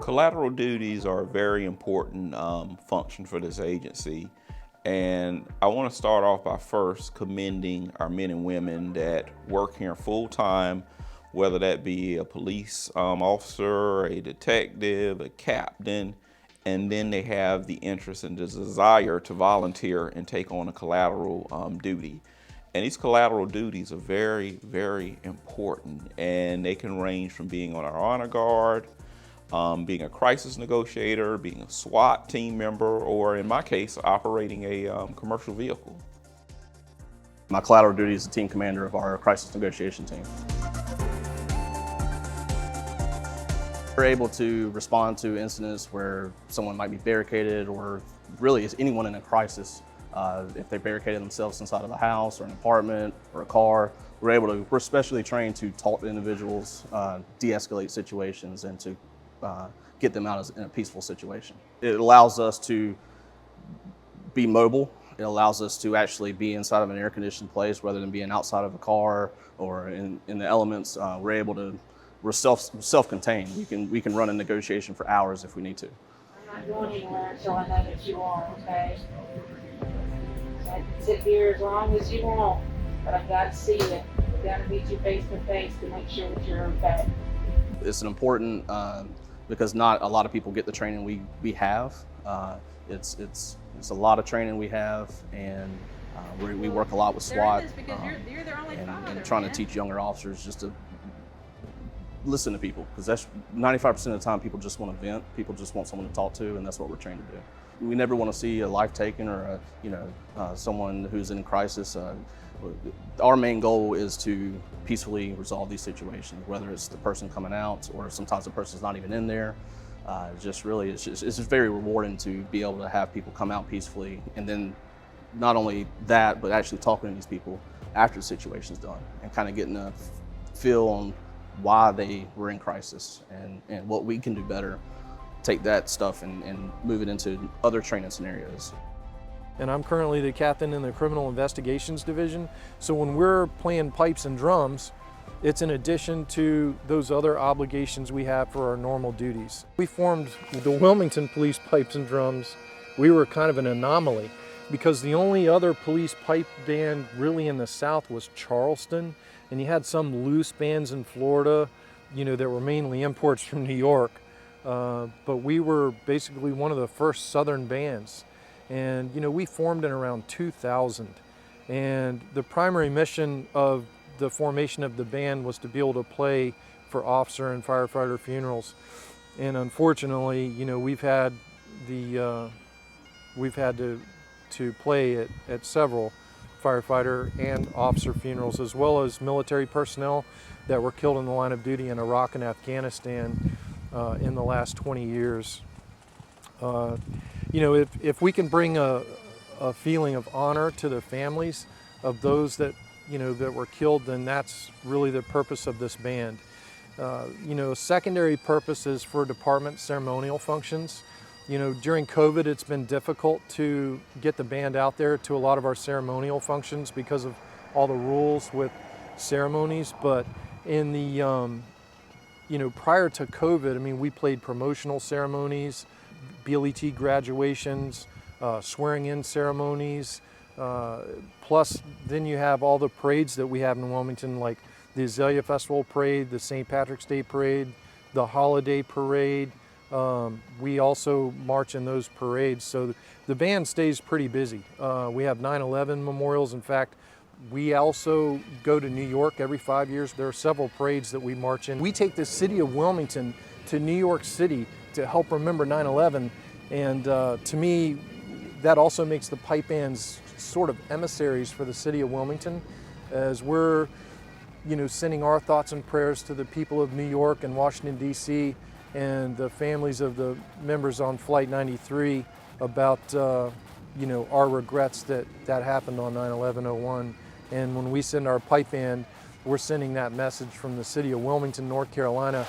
Collateral duties are a very important function for this agency. And I want to start off by first commending our men and women that work here full time, whether that be a police officer, a detective, a captain, and then they have the interest and the desire to volunteer and take on a collateral duty. And these collateral duties are very, very important, and they can range from being on our honor guard, being a crisis negotiator, being a SWAT team member, or in my case, operating a commercial vehicle. My collateral duty is the team commander of our crisis negotiation team. We're able to respond to incidents where someone might be barricaded, or really is anyone in a crisis. If they barricaded themselves inside of a house or an apartment or a car, we're specially trained to talk to individuals, de-escalate situations, and to get them out in a peaceful situation. It allows us to be mobile. It allows us to actually be inside of an air-conditioned place rather than being outside of a car or in the elements. We're self-contained. We can run a negotiation for hours if we need to. I'm not going anywhere until I know that you are, okay? So I can sit here as long as you want, but I've got to see you. I've got to meet you face to face to make sure that you're okay. It's an important because not a lot of people get the training we have. It's a lot of training we have, and we work a lot with SWAT and trying to teach younger officers just to listen to people, because that's 95% of the time people just want to vent. People just want someone to talk to, and that's what we're trained to do. We never want to see a life taken or someone who's in crisis. Our main goal is to peacefully resolve these situations, whether it's the person coming out or sometimes the person's not even in there. It's just very rewarding to be able to have people come out peacefully, and then not only that, but actually talking to these people after the situation's done and kind of getting a feel on why they were in crisis and what we can do better, take that stuff and move it into other training scenarios. And I'm currently the captain in the Criminal Investigations Division. So when we're playing pipes and drums, it's in addition to those other obligations we have for our normal duties. We formed the Wilmington Police Pipes and Drums. We were kind of an anomaly because the only other police pipe band really in the South was Charleston, and you had some loose bands in Florida, that were mainly imports from New York. But we were basically one of the first Southern bands. And we formed in around 2000. And the primary mission of the formation of the band was to be able to play for officer and firefighter funerals. And unfortunately, we've had to play at several firefighter and officer funerals, as well as military personnel that were killed in the line of duty in Iraq and Afghanistan in the last 20 years. If we can bring a feeling of honor to the families of those that were killed, then that's really the purpose of this band. A secondary purpose is for department ceremonial functions. During COVID, it's been difficult to get the band out there to a lot of our ceremonial functions because of all the rules with ceremonies. But in the, prior to COVID, we played promotional ceremonies, BLET graduations, swearing in ceremonies, plus then you have all the parades that we have in Wilmington, like the Azalea Festival Parade, the St. Patrick's Day Parade, the Holiday Parade. We also march in those parades, so the band stays pretty busy. We have 9/11 memorials. In fact, we also go to New York every 5 years. There are several parades that we march in. We take the city of Wilmington to New York City to help remember 9/11, and to me, that also makes the pipe bands sort of emissaries for the city of Wilmington, as we're sending our thoughts and prayers to the people of New York and Washington, D.C., and the families of the members on Flight 93 about our regrets that happened on 9/11/01. And when we send our pipe band, we're sending that message from the city of Wilmington, North Carolina.